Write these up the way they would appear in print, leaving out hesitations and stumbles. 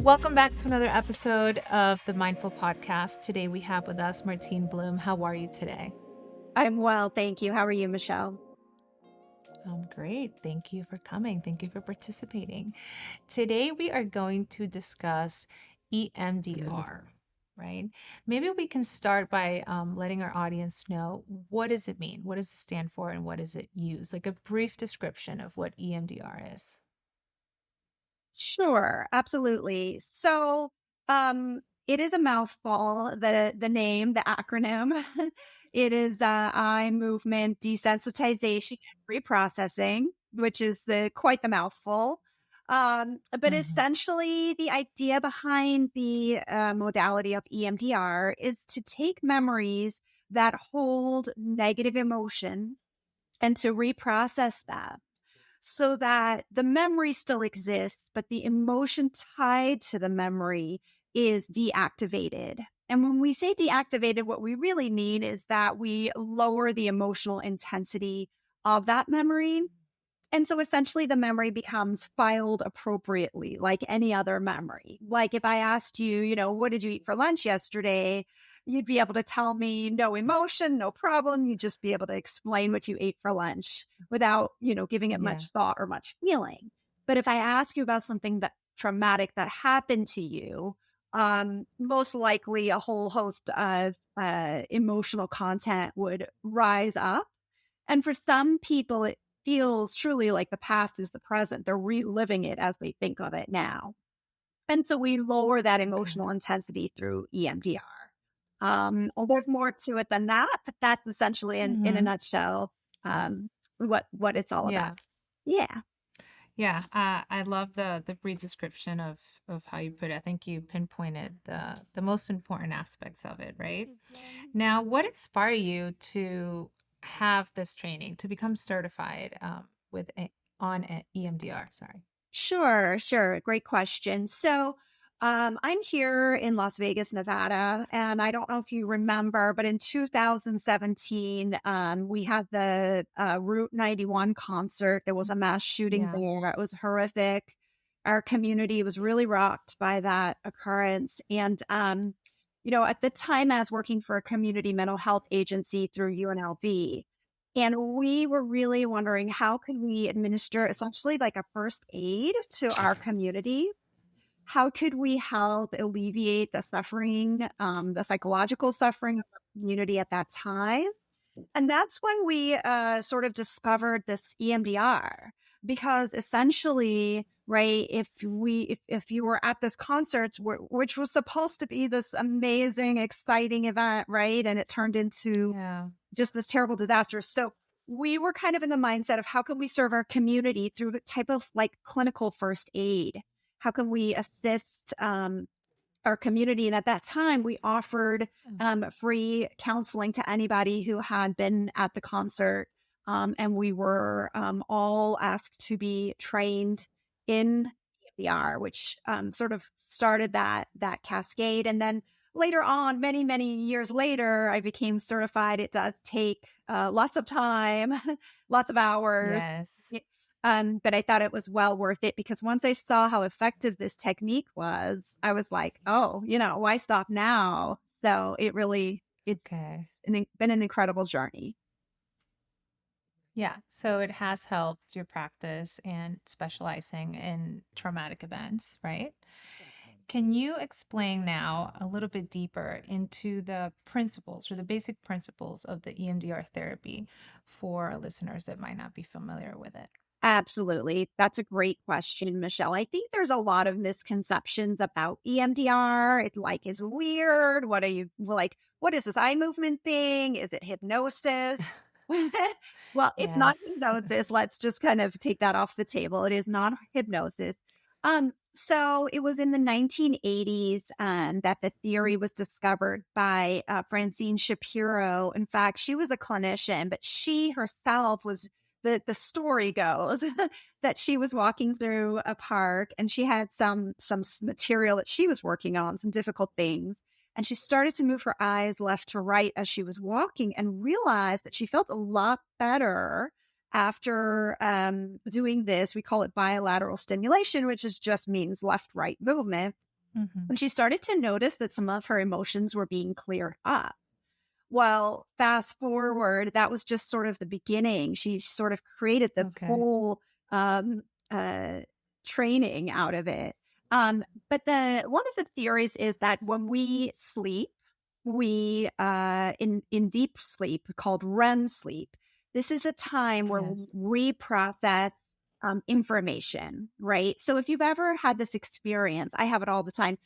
Welcome back to another episode of the Mindful Podcast. Today we have with us Martine Blum. How are you today? I'm well, thank you. How are you, Michelle? I'm great. Thank you for coming. Thank you for participating. Today we are going to discuss EMDR, right? Maybe we can start by letting our audience know, what does it mean? What does it stand for and what does it use? Like a brief description of what EMDR is. Sure, absolutely. It is a mouthful, the name, the acronym. It is eye movement desensitization and reprocessing, which is quite the mouthful. But Mhm. essentially, the idea behind the modality of EMDR is to take memories that hold negative emotion and to reprocess them, so that the memory still exists, but the emotion tied to the memory is deactivated. And when we say deactivated, what we really mean is that we lower the emotional intensity of that memory. And so essentially the memory becomes filed appropriately, like any other memory. Like if I asked you, what did you eat for lunch yesterday? You'd be able to tell me no emotion, no problem. You'd just be able to explain what you ate for lunch without, giving it Yeah. much thought or much feeling. But if I ask you about something that traumatic that happened to you, most likely a whole host of emotional content would rise up. And for some people, it feels truly like the past is the present. They're reliving it as they think of it now. And so we lower that Okay. emotional intensity through EMDR. There's more to it than that, but that's essentially in a Hmm. nutshell what it's all about. Yeah. Yeah. Yeah, I love the brief description of how you put it. I think you pinpointed the most important aspects of it, right? Now, what inspired you to have this training to become certified on EMDR? Sorry. Sure. Great question. I'm here in Las Vegas, Nevada, and I don't know if you remember, but in 2017, we had the Route 91 concert. There was a mass shooting Yeah. there. It was horrific. Our community was really rocked by that occurrence. At the time, I was working for a community mental health agency through UNLV. And we were really wondering, how could we administer essentially like a first aid to our community? How could we help alleviate the suffering, the psychological suffering of our community at that time? And that's when we sort of discovered this EMDR, because essentially, right, if you were at this concert, which was supposed to be this amazing, exciting event, right, and it turned into Yeah. just this terrible disaster. So we were kind of in the mindset of, how can we serve our community through the type of like clinical first aid? How can we assist our community? And at that time, we offered free counseling to anybody who had been at the concert. And we were all asked to be trained in EMDR, which sort of started that cascade. And then later on, many, many years later, I became certified. It does take lots of time, lots of hours. Yes. But I thought it was well worth it, because once I saw how effective this technique was, I was like, oh, why stop now? So it's Okay. been an incredible journey. Yeah. So it has helped your practice and specializing in traumatic events, right? Can you explain now a little bit deeper into the principles or the basic principles of the EMDR therapy for our listeners that might not be familiar with it? Absolutely. That's a great question, Michelle. I think there's a lot of misconceptions about EMDR. It is weird. What are you like? What is this eye movement thing? Is it hypnosis? Well, it's not Yes. hypnosis. Let's just kind of take that off the table. It is not hypnosis. So it was in the 1980s that the theory was discovered by Francine Shapiro. In fact, she was a clinician, but she herself was, the story goes that she was walking through a park and she had some material that she was working on, some difficult things. And she started to move her eyes left to right as she was walking, and realized that she felt a lot better after doing this. We call it bilateral stimulation, which just means left-right movement. Hmm. And she started to notice that some of her emotions were being cleared up. Well, fast forward, that was just sort of the beginning. She sort of created this Okay. whole um, uh, training out of it. But one of the theories is that when we sleep, we in deep sleep called REM sleep. This is a time where Yes. we reprocess information, right? So if you've ever had this experience, I have it all the time.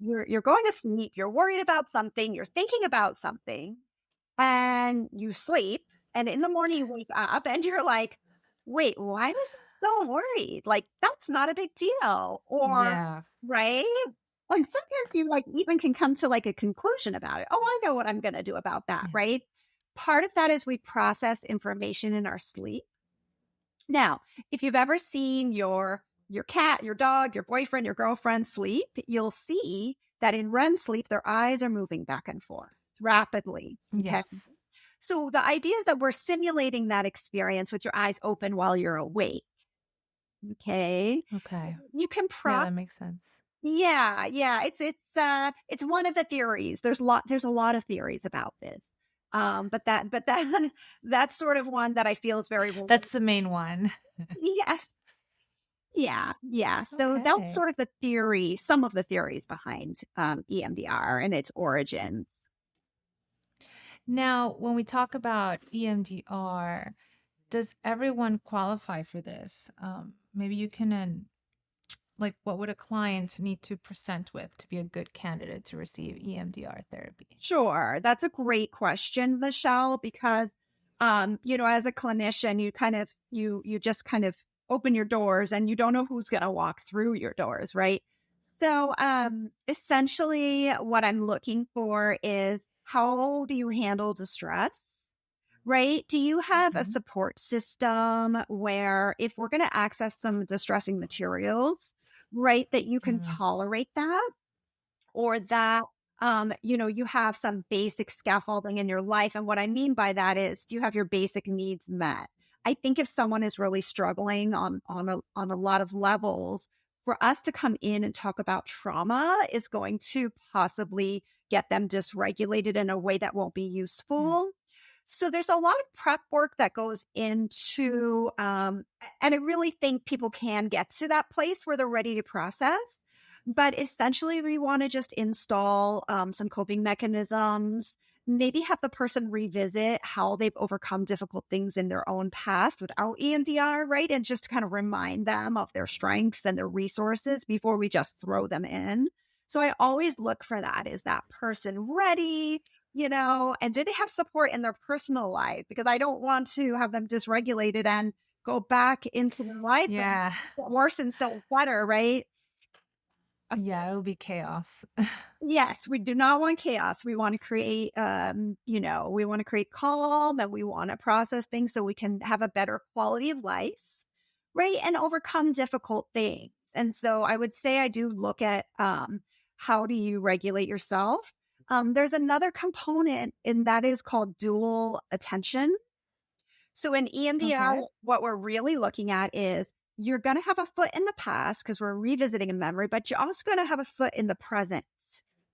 You're going to sleep. You're worried about something. You're thinking about something and you sleep, and in the morning you wake up and you're like, wait, why was I so worried? Like, that's not a big deal. Or, Yeah. right? And sometimes you like even can come to like a conclusion about it. Oh, I know what I'm going to do about that, Yes. right? Part of that is we process information in our sleep. Now, if you've ever seen your cat, your dog, your boyfriend, your girlfriend sleep, you'll see that in REM sleep, their eyes are moving back and forth rapidly. Okay. Yes. So the idea is that we're simulating that experience with your eyes open while you're awake. Okay. So Okay. you can Yeah, prop. that makes sense. Yeah, yeah. It's one of the theories. There's a lot of theories about this. But that's sort of one that I feel is very That's the main one. yes. Yeah, yeah. So that's Okay. sort of the theory, some of the theories behind EMDR and its origins. Now, when we talk about EMDR, does everyone qualify for this? Maybe you can, like, what would a client need to present with to be a good candidate to receive EMDR therapy? Sure, that's a great question, Michelle, because as a clinician, you just kind of open your doors and you don't know who's going to walk through your doors, right? So, essentially what I'm looking for is how do you handle distress? Right? Do you have a Hmm. support system where if we're going to access some distressing materials, right, that you can Mm, tolerate that? Or that you have some basic scaffolding in your life. And what I mean by that is, do you have your basic needs met? I think if someone is really struggling on a lot of levels, for us to come in and talk about trauma is going to possibly get them dysregulated in a way that won't be yeah. useful. So there's a lot of prep work that goes into, and I really think people can get to that place where they're ready to process. But essentially, we want to just install some coping mechanisms, maybe have the person revisit how they've overcome difficult things in their own past without EMDR, right? And just kind of remind them of their strengths and their resources before we just throw them in. So I always look for that. Is that person ready? And did they have support in their personal life? Because I don't want to have them dysregulated and go back into their life and Yeah. get worse and so better, right? Yeah, it'll be chaos. Yes, we do not want chaos. We want to create, we want to create calm and we want to process things so we can have a better quality of life, right? And overcome difficult things. And so I would say I do look at how do you regulate yourself? There's another component, and that is called dual attention. So in EMDR, Okay. what we're really looking at is you're going to have a foot in the past because we're revisiting a memory, but you're also going to have a foot in the present.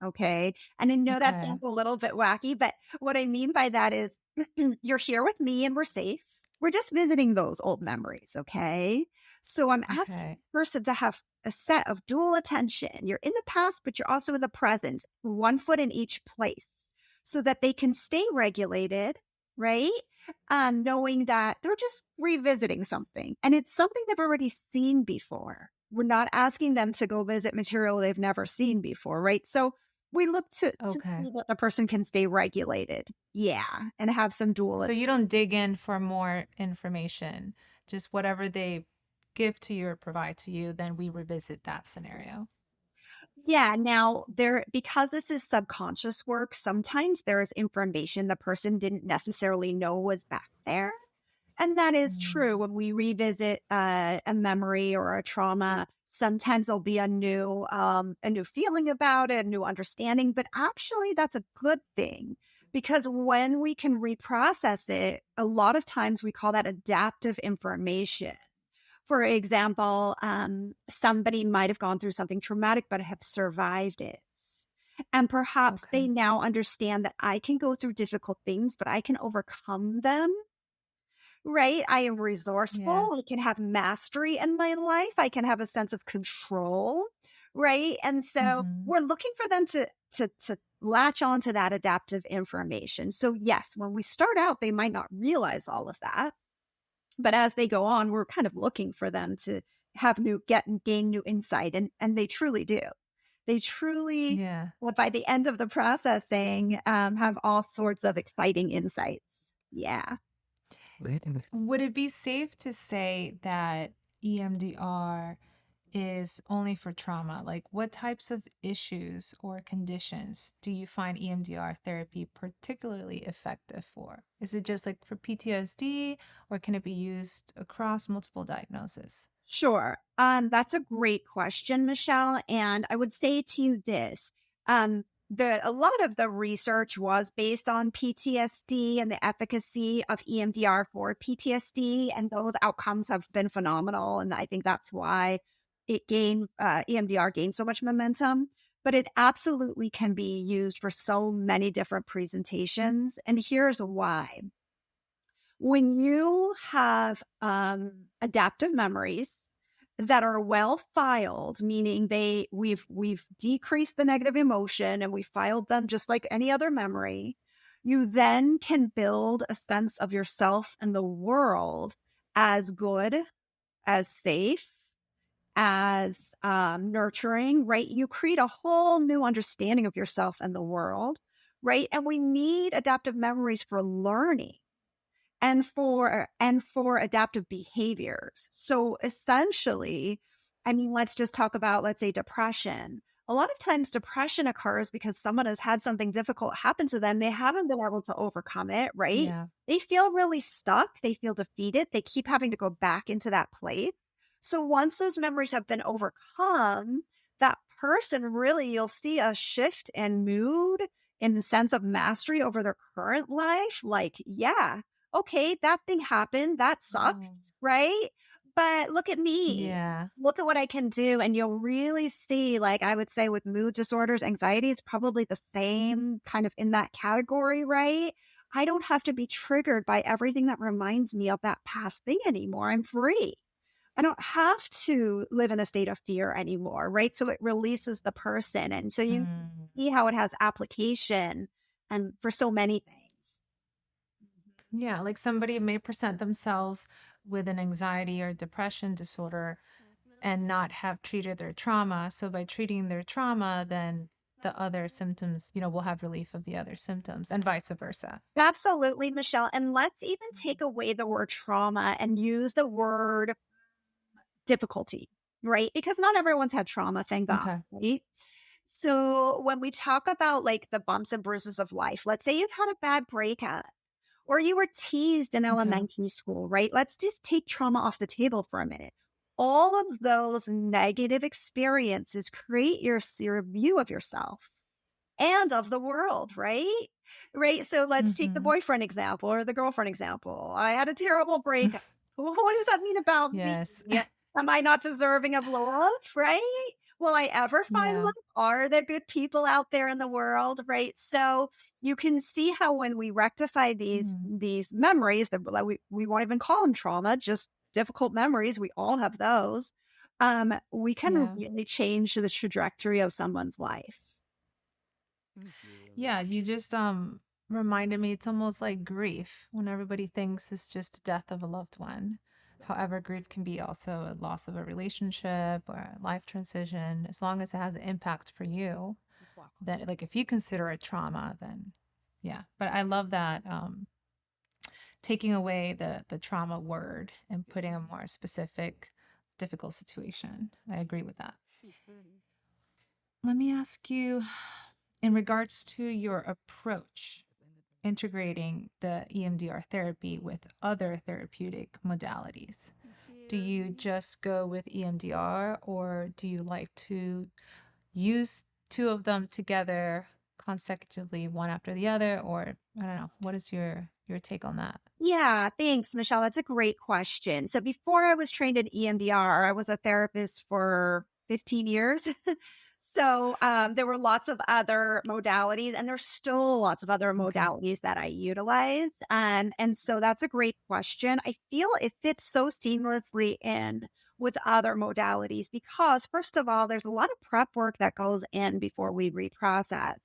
Okay. And I know that Okay. sounds a little bit wacky, but what I mean by that is you're here with me and we're safe. We're just visiting those old memories. Okay. So I'm asking Okay. the person to have a set of dual attention. You're in the past, but you're also in the present, one foot in each place so that they can stay regulated, right? Knowing that they're just revisiting something and it's something they've already seen before. We're not asking them to go visit material they've never seen before, right? So we look to Okay. see that the person can stay regulated. Yeah. And have some dual. So you don't dig in for more information, just whatever they give to you or provide to you, then we revisit that scenario. Yeah. Now because this is subconscious work, sometimes there is information the person didn't necessarily know was back there. And that is Mm, true. When we revisit a memory or a trauma, sometimes there'll be a new feeling about it, a new understanding. But actually, that's a good thing because when we can reprocess it, a lot of times we call that adaptive information. For example, somebody might have gone through something traumatic, but have survived it. And perhaps Okay. they now understand that I can go through difficult things, but I can overcome them, right? I am Yeah. resourceful. I can have mastery in my life. I can have a sense of control, right? And so Hmm. we're looking for them to latch on to that adaptive information. So yes, when we start out, they might not realize all of that, but as they go on, we're kind of looking for them to have gain new insight, and they truly do. They truly, Yeah. well, by the end of the processing, have all sorts of exciting insights. Yeah. Would it be safe to say that EMDR is only for trauma? Like, what types of issues or conditions do you find EMDR therapy particularly effective for? Is it just like for PTSD, or can it be used across multiple diagnoses? Sure. That's a great question, Michelle. And I would say to you this. A lot of the research was based on PTSD and the efficacy of EMDR for PTSD, and those outcomes have been phenomenal. And I think that's why EMDR gained so much momentum. But it absolutely can be used for so many different presentations. And here's why. When you have adaptive memories that are well filed, meaning we've decreased the negative emotion and we filed them just like any other memory, you then can build a sense of yourself and the world as good, as safe, as nurturing, right? You create a whole new understanding of yourself and the world, right? And we need adaptive memories for learning and for adaptive behaviors. So essentially, I mean, let's just talk about, let's say, depression. A lot of times depression occurs because someone has had something difficult happen to them. They haven't been able to overcome it, right? Yeah. They feel really stuck. They feel defeated. They keep having to go back into that place. So once those memories have been overcome, that person really, you'll see a shift in mood, in the sense of mastery over their current life. Like, yeah, okay, that thing happened. That sucked, Oh, right? But look at me. yeah. Look at what I can do. And you'll really see, like I would say with mood disorders, anxiety is probably the same kind of in that category, right? I don't have to be triggered by everything that reminds me of that past thing anymore. I'm free. I don't have to live in a state of fear anymore, right? So it releases the person. And so you Mm. see how it has application and for so many things. Yeah, like somebody may present themselves with an anxiety or depression disorder and not have treated their trauma. So by treating their trauma, then the other symptoms, will have relief of the other symptoms and vice versa. Absolutely, Michelle. And let's even take away the word trauma and use the word difficulty, right? Because not everyone's had trauma, thank God, Okay. right? So when we talk about like the bumps and bruises of life, let's say you've had a bad breakup or you were teased in Okay. elementary school, right? Let's just take trauma off the table for a minute. All of those negative experiences create your view of yourself and of the world, right? Right. So let's take the Mm-hmm. boyfriend example or the girlfriend example. I had a terrible breakup. What does that mean about me? Yes. Am I not deserving of love? Right? Will I ever find Yeah. love? Are there good people out there in the world? Right. So you can see how when we rectify these Mm. these memories that like, we won't even call them trauma, just difficult memories. We all have those. We can Yeah. really change the trajectory of someone's life. Yeah, you just reminded me it's almost like grief when everybody thinks it's just death of a loved one. However, grief can be also a loss of a relationship or a life transition. As long as it has an impact for you, then like if you consider it trauma, then yeah. But I love that taking away the trauma word and putting a more specific difficult situation. I agree with that. Let me ask you, in regards to your approach integrating the EMDR therapy with other therapeutic modalities, do you just go with EMDR, or do you like to use two of them together consecutively one after the other, or I don't know. What is your take on that? Yeah, thanks, Michelle. That's a great question. So before I was trained in EMDR, I was a therapist for 15 years. So there were lots of other modalities, and there's still lots of other Okay. modalities that I utilize. And so that's a great question. I feel it fits so seamlessly in with other modalities because, first of all, there's a lot of prep work that goes in before we reprocess.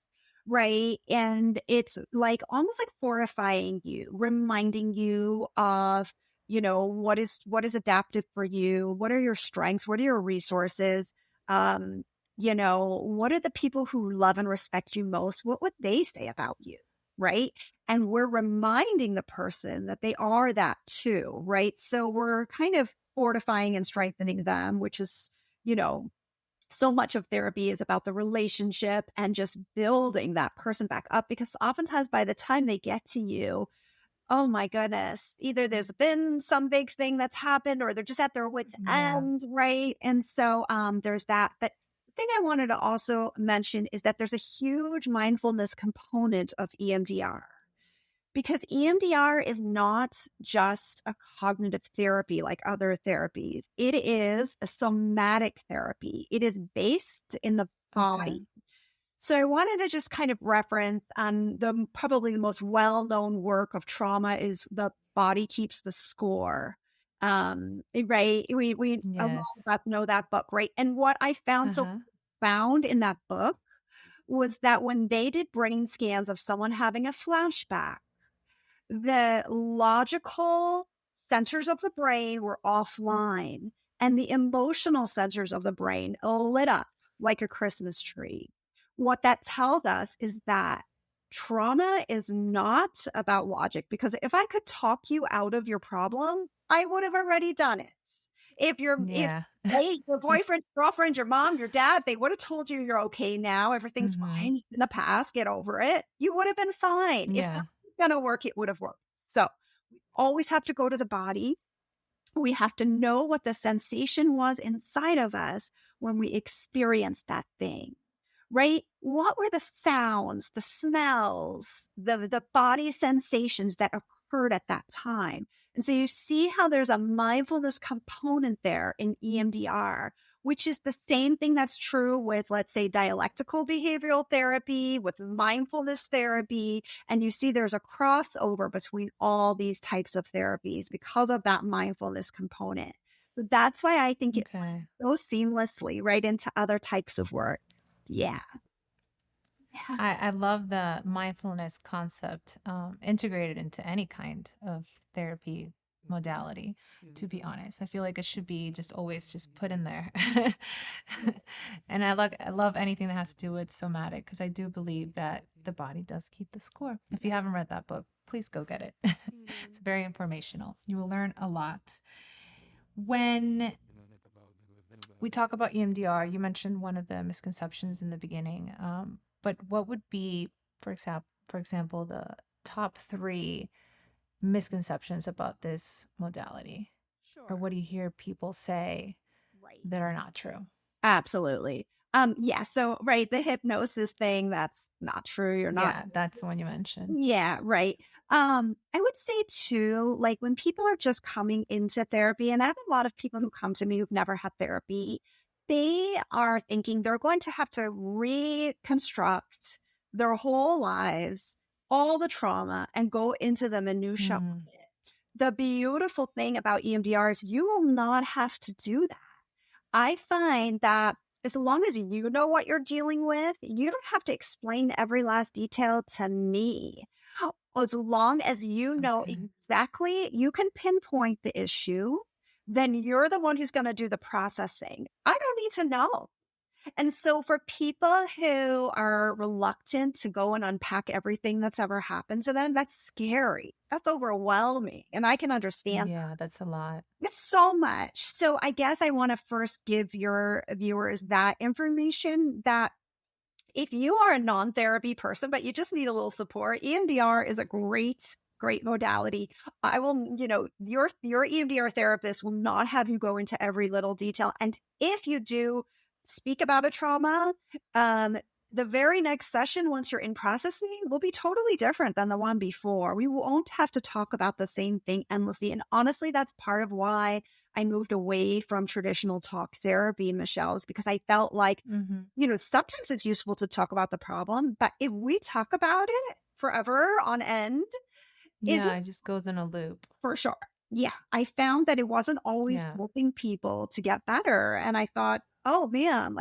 Right. And it's like almost like fortifying you, reminding you of, what is adaptive for you? What are your strengths? What are your resources? Um, what are the people who love and respect you most? What would they say about you? Right. And we're reminding the person that they are that too. Right. So we're kind of fortifying and strengthening them, which is, you know, so much of therapy is about the relationship and just building that person back up because oftentimes by the time they get to you, oh my goodness, either there's been some big thing that's happened or they're just at their wits Yeah. end, right? And so there's that. But the thing I wanted to also mention is that there's a huge mindfulness component of EMDR because EMDR is not just a cognitive therapy like other therapies. It is a somatic therapy. It is based in the Okay. body. So I wanted to just kind of reference on the probably the most well-known work of trauma is The Body Keeps the Score. Right. We a lot Yes. of us know that book, right? And what I found so Uh-huh. found in that book was that when they did brain scans of someone having a flashback, the logical centers of the brain were offline and the emotional centers of the brain lit up like a Christmas tree. What that tells us is that trauma is not about logic because if I could talk you out of your problem, I would have already done it. If Yeah. hey, your boyfriend, girlfriend, your mom, your dad, they would have told you you're okay now. Everything's Mm-hmm. fine in the past. Get over it. You would have been fine. If Yeah. going to work, it would have worked. So we always have to go to the body. We have to know what the sensation was inside of us when we experienced that thing, right? What were the sounds, the smells, the body sensations that occurred at that time? And so you see how there's a mindfulness component there in EMDR, which is the same thing that's true with, let's say, dialectical behavioral therapy, with mindfulness therapy. And you see there's a crossover between all these types of therapies because of that mindfulness component. So that's why I think it Okay. blends so seamlessly right into other types of work. Yeah. Yeah. I love the mindfulness concept integrated into any kind of therapy modality, to be honest. I feel like it should be just always just put in there. And I love anything that has to do with somatic because I do believe that the body does keep the score. If you haven't read that book, please go get it. It's very informational. You will learn a lot. When we talk about EMDR, you mentioned one of the misconceptions in the beginning. But what would be, for example, the top three misconceptions about this modality? Or Sure. what do you hear people say Right. that are not true? Absolutely. Yeah. So, right. The hypnosis thing, that's not true. You're not. Yeah, that's the one you mentioned. Yeah. Right. I would say too, like when people are just coming into therapy, and I have a lot of people who come to me who've never had therapy, they are thinking they're going to have to reconstruct their whole lives, all the trauma, and go into the minutia. Mm, The beautiful thing about EMDR is you will not have to do that. I find that as long as you know what you're dealing with, you don't have to explain every last detail to me. As long as you know okay. exactly, you can pinpoint the issue, then you're the one who's going to do the processing. I don't need to know. And so for people who are reluctant to go and unpack everything that's ever happened to them, that's scary. That's overwhelming. And I can understand Yeah, that's a lot. it's so much. So I guess I want to first give your viewers that information that if you are a non-therapy person, but you just need a little support, EMDR is a great modality. I will, your EMDR therapist will not have you go into every little detail. And if you do speak about a trauma, um, the very next session, once you're in processing, will be totally different than the one before. We won't have to talk about the same thing endlessly. And honestly, that's part of why I moved away from traditional talk therapy, Michelle, is because I felt like, Hmm. sometimes it's useful to talk about the problem, but if we talk about it forever on end, is Yeah, it just goes in a loop. for sure. Yeah. I found that it wasn't always Yeah. helping people to get better. And I thought, oh man,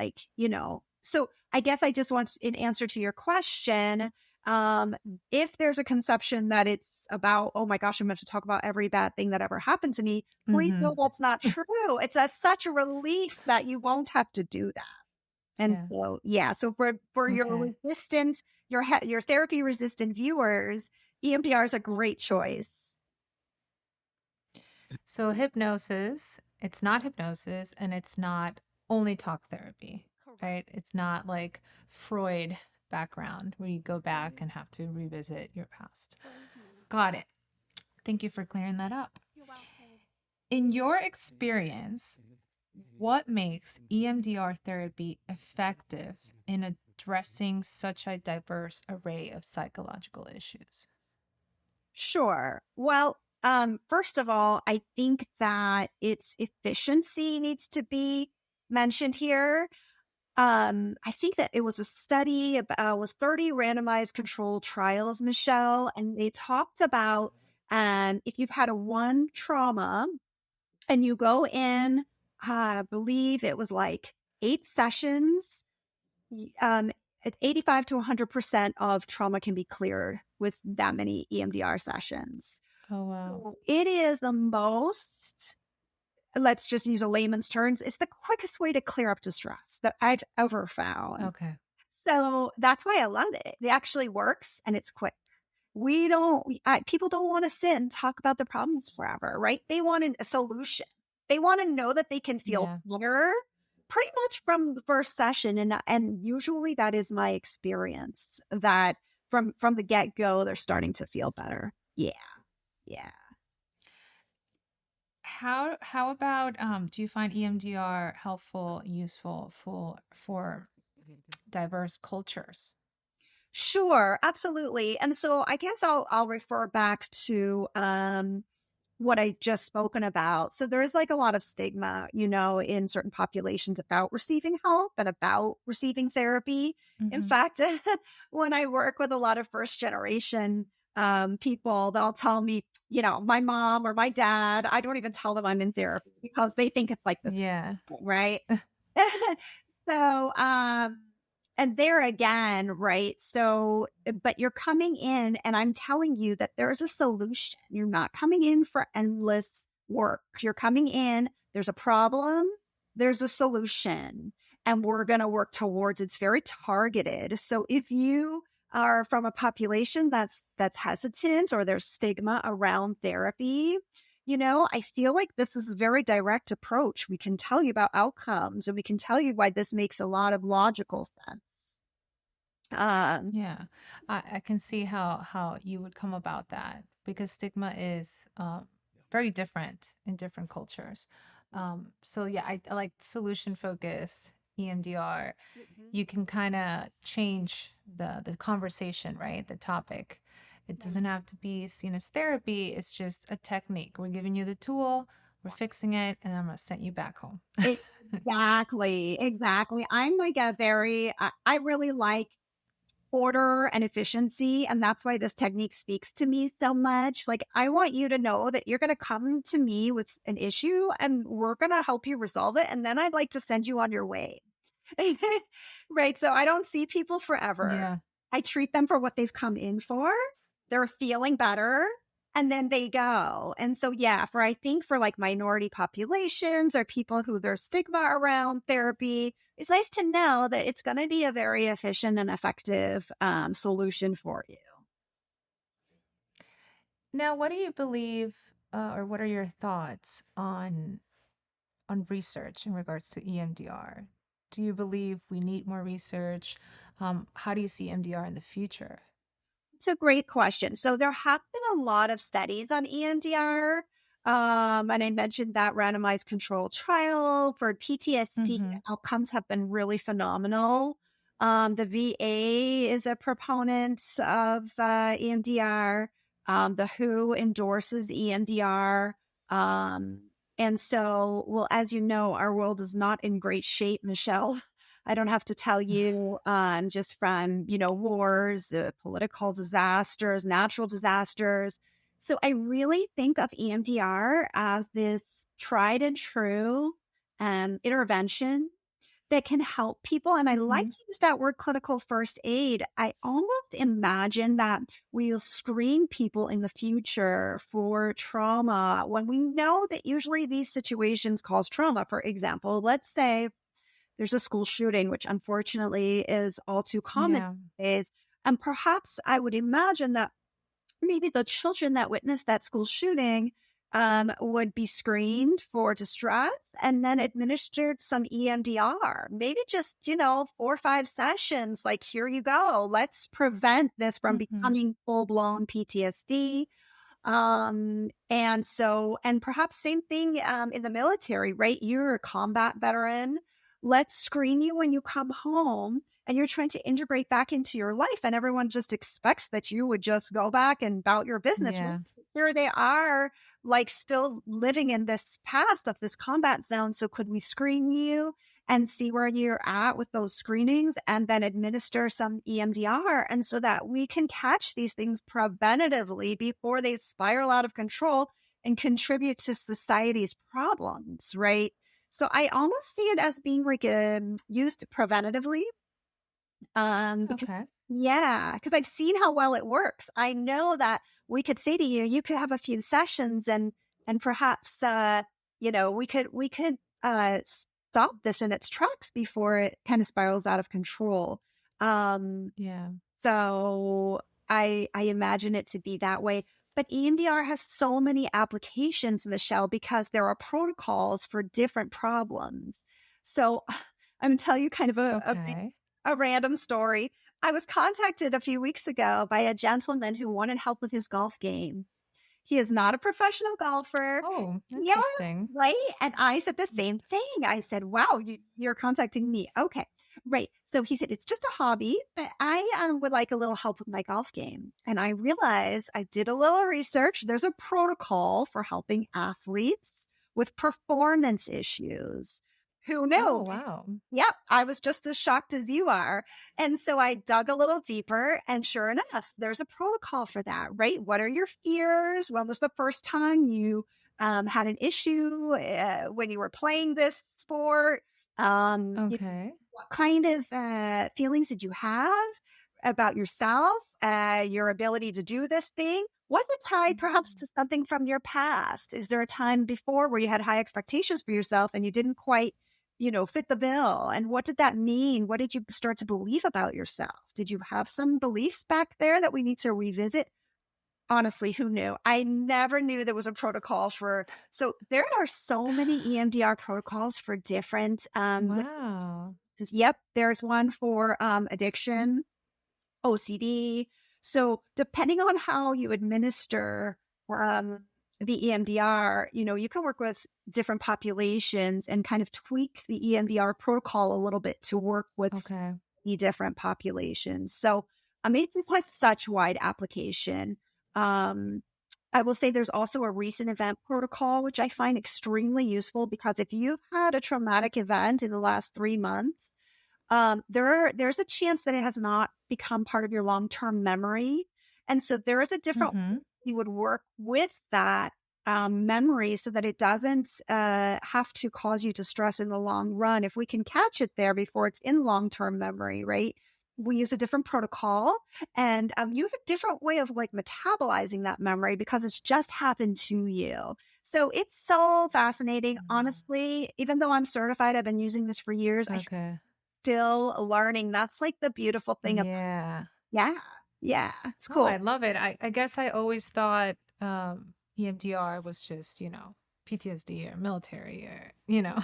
so I guess I just want in answer to your question, if there's a conception that it's about, oh my gosh, I'm going to talk about every bad thing that ever happened to me, please know Hmm. that's not true. It's such a relief that you won't have to do that. And Yeah. so, yeah, so for your Okay. resistant, your therapy resistant viewers, EMDR is a great choice. So hypnosis, it's not hypnosis and it's not only talk therapy, Correct. right? It's not like Freud background where you go back and have to revisit your past. Mhm. Got it. Thank you for clearing that up. You're welcome. In your experience, what makes EMDR therapy effective in addressing such a diverse array of psychological issues? Sure. Well, first of all, I think that its efficiency needs to be mentioned here. I think that it was a study about was 30 randomized controlled trials, Michelle, and they talked about if you've had a one trauma and you go in, I believe it was like 8 sessions, um, at 85 to 100% of trauma can be cleared with that many EMDR sessions. Oh, wow. So it is the most, let's just use a layman's terms, it's the quickest way to clear up distress that I've ever found. Okay. So that's why I love it. It actually works and it's quick. People don't want to sit and talk about the problems forever, right? They want a solution. They want to know that they can feel Yeah. better pretty much from the first session. And usually that is my experience that from the get go, they're starting to feel better. Yeah. Yeah. How about do you find EMDR helpful, useful for diverse cultures? Sure, absolutely. And so I guess I'll refer back to what I just spoken about. So there is like a lot of stigma, in certain populations about receiving help and about receiving therapy. In Hmm. fact, when I work with a lot of first generation people, they'll tell me, my mom or my dad, I don't even tell them I'm in therapy because they think it's like this, Yeah. right? So, and there again, right? So, but you're coming in and I'm telling you that there's a solution. You're not coming in for endless work. You're coming in, there's a problem, there's a solution, and we're going to work towards it's very targeted. So if you are from a population that's hesitant or there's stigma around therapy, I feel like this is a very direct approach. We can tell you about outcomes and we can tell you why this makes a lot of logical sense. Um, Yeah. I can see how you would come about that because stigma is very different in different cultures. So yeah, I like solution focused EMDR. Mhm. You can kind of change the conversation, right? The topic. It doesn't have to be seen as therapy. It's just a technique. We're giving you the tool, we're fixing it, and I'm gonna send you back home. Exactly, exactly. I'm like I really like order and efficiency. And that's why this technique speaks to me so much. Like, I want you to know that you're going to come to me with an issue and we're going to help you resolve it. And then I'd like to send you on your way. Right. So I don't see people forever. Yeah. I treat them for what they've come in for. They're feeling better and then they go. And so, yeah, I think for like minority populations or people who there's stigma around therapy, it's nice to know that it's going to be a very efficient and effective solution for you. Now, what do you believe, or what are your thoughts on research in regards to EMDR? Do you believe we need more research? How do you see EMDR in the future? It's a great question. So there have been a lot of studies on EMDR. And I mentioned that randomized controlled trial for PTSD Mm-hmm. outcomes have been really phenomenal. The VA is a proponent of EMDR. The WHO endorses EMDR. Um, and so, well, as you know, our world is not in great shape, Michelle. I don't have to tell you, just from, wars, political disasters, natural disasters. So I really think of EMDR as this tried and true intervention that can help people. And I like Hmm. to use that word clinical first aid. I almost imagine that we'll screen people in the future for trauma when we know that usually these situations cause trauma. For example, let's say there's a school shooting, which unfortunately is all too common Yeah. these days. And perhaps I would imagine that maybe the children that witnessed that school shooting would be screened for distress and then administered some EMDR, maybe just, 4 or 5 sessions. Like, here you go. Let's prevent this from Hmm. becoming full blown PTSD. And perhaps same thing in the military, right? You're a combat veteran. Let's screen you when you come home and you're trying to integrate back into your life. And everyone just expects that you would just go back and about your business. Well, Yeah. here they are, like still living in this past of this combat zone. So could we screen you and see where you're at with those screenings and then administer some EMDR? And so that we can catch these things preventatively before they spiral out of control and contribute to society's problems, right? So I almost see it as being like used preventatively. Because Okay. yeah, because I've seen how well it works. I know that we could say to you, you could have a few sessions and perhaps we could stop this in its tracks before it kind of spirals out of control. Um, Yeah. so I imagine it to be that way. But EMDR has so many applications, Michelle, because there are protocols for different problems. So I'm gonna tell you kind of Okay. a random story. I was contacted a few weeks ago by a gentleman who wanted help with his golf game. He is not a professional golfer. Oh, Yeah, interesting. right. And I said the same thing. I said, wow, you're contacting me. Okay, right. So he said, it's just a hobby, but I would like a little help with my golf game. And I realized I did a little research. There's a protocol for helping athletes with performance issues. Who Oh, knew? wow. Yep, I was just as shocked as you are. And so I dug a little deeper, and sure enough, there's a protocol for that, right? What are your fears? When was the first time you had an issue when you were playing this sport? Okay. What kind of feelings did you have about yourself, your ability to do this thing? Was it tied perhaps to something from your past? Is there a time before where you had high expectations for yourself and you didn't quite, fit the bill? And what did that mean? What did you start to believe about yourself? Did you have some beliefs back there that we need to revisit? Honestly, who knew? I never knew there was a protocol for. So there are so many EMDR protocols for different Wow. Yep, there's one for addiction, OCD. So depending on how you administer um, the EMDR, you can work with different populations and kind of tweak the EMDR protocol a little bit to work with Okay. the different populations. So it just has such wide application. Um, I will say there's also a recent event protocol, which I find extremely useful because if you've had a traumatic event in the last 3 months, there's a chance that it has not become part of your long-term memory. And so there is a different way Hmm. you would work with that memory so that it doesn't have to cause you distress in the long run. If we can catch it there before it's in long-term memory, right? We use a different protocol and you have a different way of like metabolizing that memory because it's just happened to you. So it's so fascinating. Honestly, even though I'm certified, I've been using this for years. I Okay. still learning. That's like the beautiful thing about Yeah. yeah. Yeah. It's Oh, I cool. love it. I guess I always thought EMDR was just, PTSD or military or, Yeah.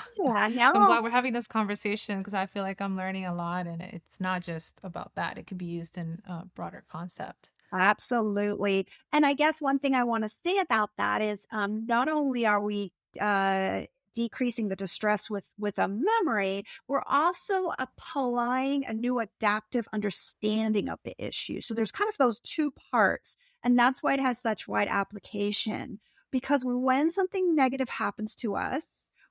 So I'm No, glad we're having this conversation because I feel like I'm learning a lot and it's not just about that. It could be used in a broader concept. absolutely. And I guess one thing I want to say about that is not only are we decreasing the distress with a memory, we're also applying a new adaptive understanding of the issue. So there's kind of those two parts. And that's why it has such wide application. Because when something negative happens to us,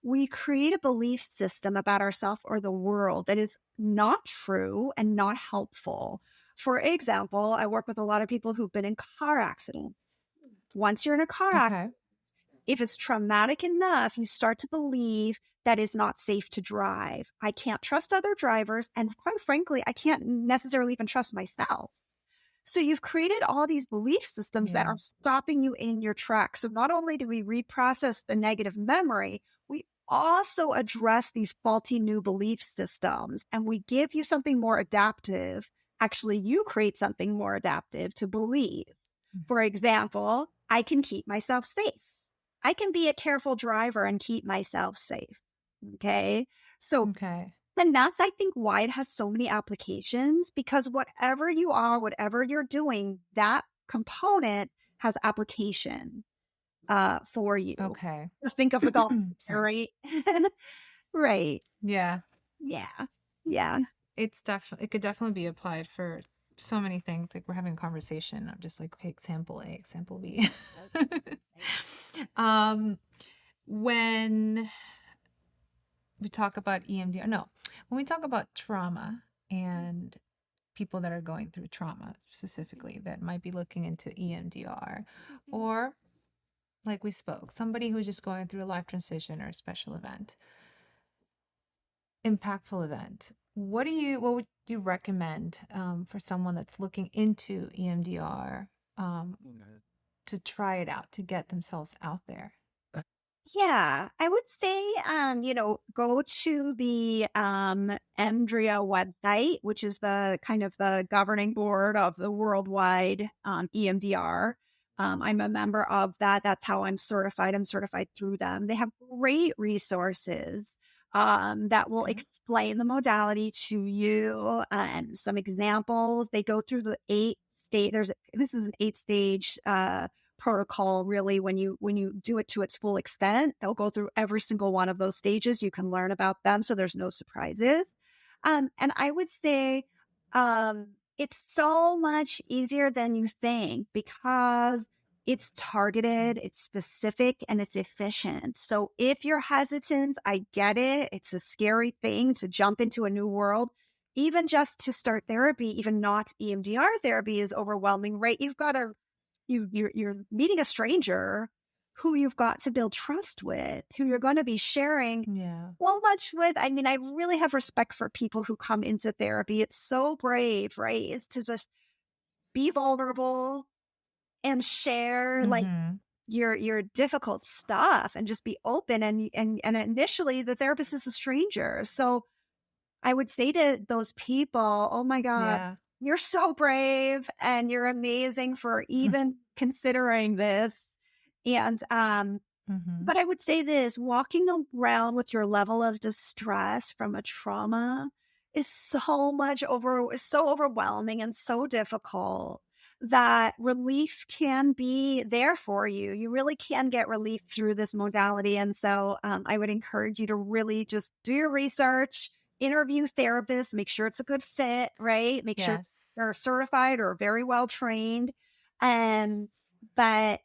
we create a belief system about ourselves or the world that is not true and not helpful. For example, I work with a lot of people who've been in car accidents. Once you're in a car accident, Okay. if it's traumatic enough, you start to believe that it's not safe to drive. I can't trust other drivers. And quite frankly, I can't necessarily even trust myself. So you've created all these belief systems that Yeah. are stopping you in your tracks. So not only do we reprocess the negative memory, we also address these faulty new belief systems and we give you something more adaptive. Actually, you create something more adaptive to believe. For example, I can keep myself safe. I can be a careful driver and keep myself safe. Okay. So, Okay. and that's, I think, why it has so many applications, because whatever you are, whatever you're doing, that component has application for you. Okay. Just think of the golf, Sorry. right? Right. Yeah. Yeah. Yeah. It could definitely be applied for so many things. Like we're having a conversation. I'm just like, okay, example A, example B. um, when we talk about EMDR, no, when we talk about trauma and people that are going through trauma specifically that might be looking into EMDR, or like we spoke, somebody who's just going through a life transition or a special event, impactful event. What would you recommend for someone that's looking into EMDR um, to try it out, to get themselves out there? Yeah, I would say, go to the EMDRIA website, which is the kind of the governing board of the worldwide EMDR. I'm a member of that. That's how I'm certified. I'm certified through them. They have great resources that will Okay. explain the modality to you and some examples. They go through the 8 stage. This is an 8 stage protocol. Really, when you do it to its full extent, they'll go through every single one of those stages. You can learn about them, so there's no surprises. And I would say it's so much easier than you think because it's targeted, it's specific, and it's efficient. So if you're hesitant, I get it. It's a scary thing to jump into a new world. Even just to start therapy, even not EMDR therapy, is overwhelming, right? You're meeting a stranger who you've got to build trust with, who you're going to be sharing Yeah. so much with. I mean, I really have respect for people who come into therapy. It's so brave, right? Is to just be vulnerable and share like Mm-hmm. your difficult stuff and just be open. And initially the therapist is a stranger. So I would say to those people, oh my God, Yeah. you're so brave and you're amazing for even considering this. And Mm-hmm. but I would say this, walking around with your level of distress from a trauma is so overwhelming and so difficult that relief can be there for you. You really can get relief through this modality. And so I would encourage you to really just do your research, interview therapists, make sure it's a good fit, right? Make sure Yes. they're certified or very well trained. And, but,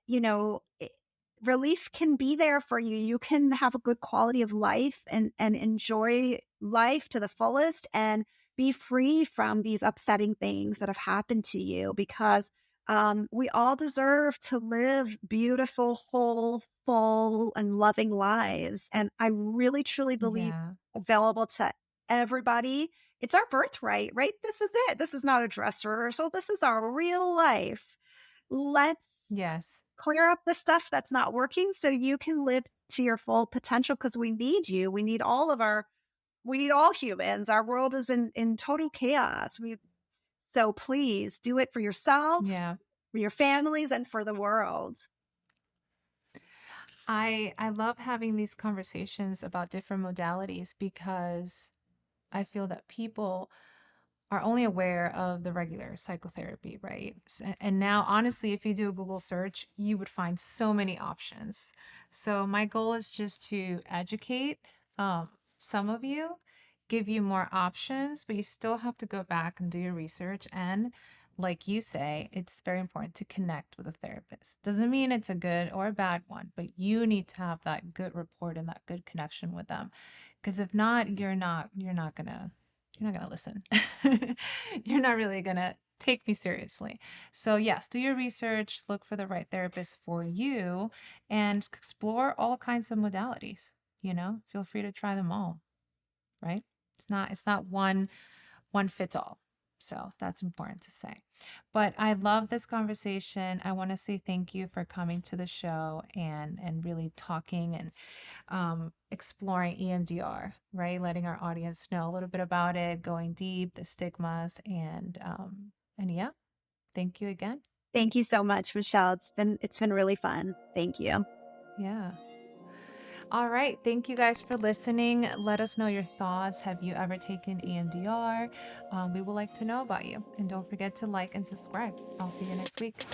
relief can be there for you. You can have a good quality of life and enjoy life to the fullest and be free from these upsetting things that have happened to you because we all deserve to live beautiful, whole, full, and loving lives. And I really, truly believe Yeah. available to everybody. It's our birthright, right? This is it. This is not a dress rehearsal. This is our real life. Let's Yes. clear up the stuff that's not working so you can live to your full potential because we need you. We need all humans. Our world is in total chaos. So please do it for yourself, Yeah. for your families, and for the world. I love having these conversations about different modalities because I feel that people are only aware of the regular psychotherapy, right? And now, honestly, if you do a Google search, you would find so many options. So my goal is just to educate um, some of you, give you more options, but you still have to go back and do your research. And like you say, it's very important to connect with a therapist. Doesn't mean it's a good or a bad one, but you need to have that good rapport and that good connection with them. Because if not, you're not gonna listen. You're not really gonna take me seriously. So yes, do your research, look for the right therapist for you, and explore all kinds of modalities. Feel free to try them all, right? It's not one fits all. So that's important to say. But I love this conversation. I want to say thank you for coming to the show and really talking and exploring EMDR, right? Letting our audience know a little bit about it, going deep, the stigmas, and yeah, thank you again. Thank you so much, Michelle. It's been really fun. Thank you. Yeah. All right. Thank you guys for listening. Let us know your thoughts. Have you ever taken EMDR? We would like to know about you. And don't forget to like and subscribe. I'll see you next week.